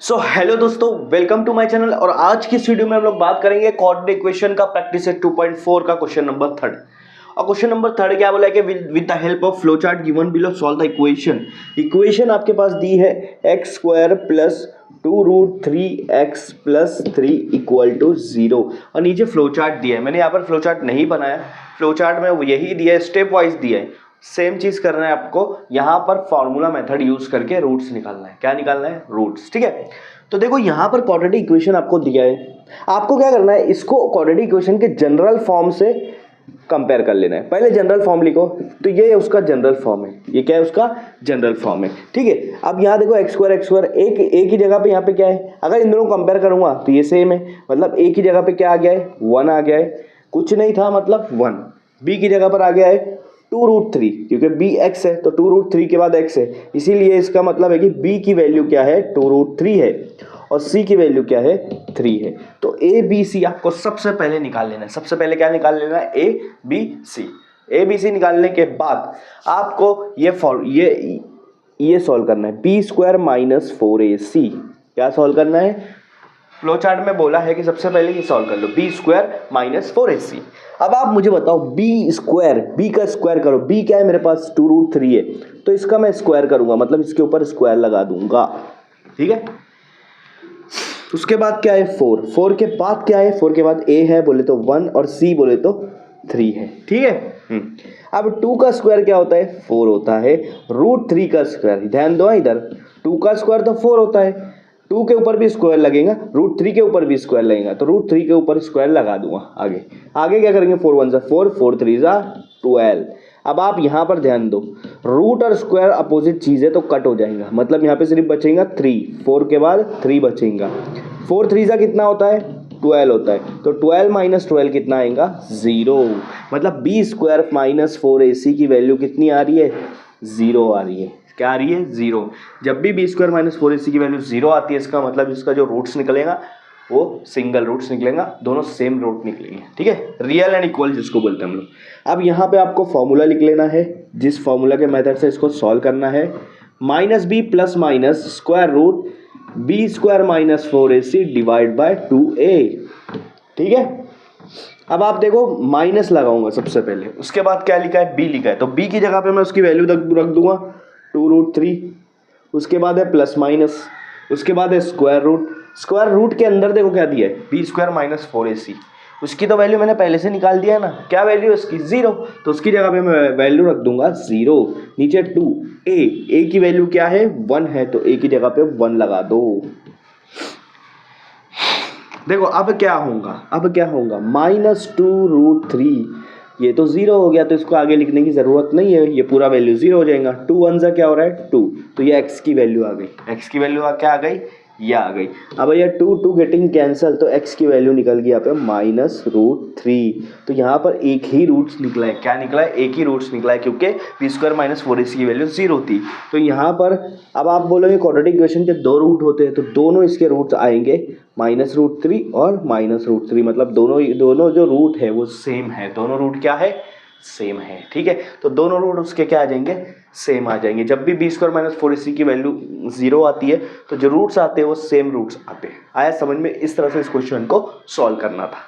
So hello दोस्तों, welcome to my channel. और आज की इस वीडियो में हम लोग बात करेंगे कोऑर्डिनेट इक्वेशन का प्रैक्टिस सेट 2.4 का क्वेश्चन नंबर 3। और क्वेश्चन नंबर 3 क्या बोला है कि with the help of flow chart given below solve the equation आपके पास दी है x square plus 2√3x plus 3 equal to 0 और नीचे फ्लो चार्ट दिया है। मैंने यहाँ पर फ्लो चार्ट नहीं बनाया, फ्लो चार्ट में यही दिया है, स्टेप वाइज दिया है। सेम चीज करना है आपको, यहां पर फॉर्मूला मेथड यूज करके रूट्स निकालना है। क्या निकालना है? रूट्स। ठीक है, तो देखो यहां पर क्वाड्रेटिक इक्वेशन आपको दिया है, आपको क्या करना है, इसको क्वाड्रेटिक इक्वेशन के जनरल फॉर्म से कंपेयर कर लेना है। पहले जनरल फॉर्म लिखो, तो ये उसका जनरल फॉर्म है। ये क्या है? उसका जनरल फॉर्म है। ठीक है, अब यहाँ देखो एक्स स्क्वायर एक ही जगह पे, यहाँ पे क्या है, अगर इन दोनों कंपेयर करूंगा तो ये सेम है, मतलब एक ही जगह पे क्या आ गया है, 1 आ गया है, कुछ नहीं था मतलब 1। बी की जगह पर आ गया है 2√3, क्योंकि b x है तो 2√3 के बाद x है, इसीलिए इसका मतलब है कि b की वैल्यू क्या है, 2√3 है, और c की वैल्यू क्या है, 3 है। तो a b c आपको सबसे पहले निकाल लेना है। सबसे पहले क्या निकाल लेना है? a b c निकालने के बाद आपको ये सॉल्व करना है, b स्क्वायर माइनस 4ac। क्या सॉल्व करना है? फ्लो चार्ट में बोला है कि सबसे पहले ये सॉल्व कर लो, b स्क्वायर माइनस 4ac। अब आप मुझे बताओ b स्क्वायर, b का स्क्वायर करो। b क्या है मेरे पास? 2√3 है, तो इसका मैं स्क्वायर करूंगा, मतलब इसके ऊपर स्क्वायर लगा दूंगा। ठीक है, उसके बाद क्या है? 4 के बाद क्या है? 4 के बाद a है बोले तो 1 और c बोले तो 3 है। ठीक है, अब 2 का स्क्वायर क्या होता है? 4 होता है। √3 का स्क्वायर, ध्यान दो इधर, 2 का स्क्वायर तो 4 होता है, 2 के ऊपर भी स्क्वायर लगेगा, √3 के ऊपर भी स्क्वायर लगेगा, तो √3 के ऊपर स्क्वायर लगा दूंगा। आगे क्या करेंगे? 4 1 4, 4 3 12। अब आप यहां पर ध्यान दो, रूट और स्क्वायर अपोजिट चीज है तो कट हो जाएगा, मतलब यहां पे सिर्फ बचेगा 3, 4 के बाद 3 बचेगा। 4 3 कितना होता है? 12 होता है, तो 12 माइनस 12 कितना आएगा? 0। मतलब b स्क्वायर माइनस 4ac की वैल्यू कितनी आ रही है? 0 आ रही है। क्या आ रही है? 0। जब भी b स्क्वायर माइनस 4ac की वैल्यू 0 आती है, इसका मतलब इसका जो रूट्स निकलेगा वो सिंगल रूट्स निकलेगा, दोनों सेम रूट निकलेंगे। ठीक है, रियल एंड इक्वल जिसको बोलते हैं हम लोग। अब यहाँ पे आपको फॉर्मूला लिख लेना है, जिस फॉर्मूला के मेथड से इसको सॉल्व करना है, minus B plus minus square root b square minus 4ac divide by 2a। ठीक है, अब आप देखो माइनस लगाऊंगा सबसे पहले, उसके बाद क्या लिखा है? b लिखा है, तो b की जगह पे मैं उसकी वैल्यू रख दूंगा 2√3, उसके बाद है प्लस माइनस, उसके बाद है स्क्वायर रूट के अंदर देखो क्या दिया है, b स्क्वायर माइनस 4ac। उसकी तो वैल्यू मैंने पहले से निकाल दिया है ना, क्या वैल्यू है उसकी? 0, तो उसकी जगह पे मैं वैल्यू रख दूंगा 0। नीचे 2, a की वैल्यू क्या है? 1 है, तो a की जगह पे 1 लगा दो। देखो अब क्या होगा, माइनस 2√3, ये तो 0 हो गया, तो इसको आगे लिखने की जरूरत नहीं है, ये पूरा वैल्यू 0 हो जाएगा। 2 1 क्या हो रहा है? 2, तो ये x की वैल्यू आ गई। x की वैल्यू क्या आ गई? ये आ गई। अब ये 2 गेटिंग कैंसल, तो x की वैल्यू निकल गई यहाँ पे -√3। तो यहाँ पर एक ही रूट्स निकला है। क्या निकला है? एक ही रूट्स निकला है, क्योंकि b स्क्वायर माइनस 4ac की वैल्यू 0 थी। तो यहाँ पर अब आप बोलोगे क्वाड्रेटिक इक्वेशन के 2 रूट होते हैं, तो दोनों इसके रूट्स आएंगे -√3 और -√3, मतलब दोनों जो रूट है वो सेम है। दोनों रूट क्या है? सेम है। ठीक है, तो दोनों रूट उसके क्या आ जाएंगे? सेम आ जाएंगे। जब भी b स्क्वायर माइनस 4ac की वैल्यू 0 आती है, तो जो रूट्स आते हैं वो सेम रूट्स आते हैं। आया समझ में? इस तरह से इस क्वेश्चन को सॉल्व करना था।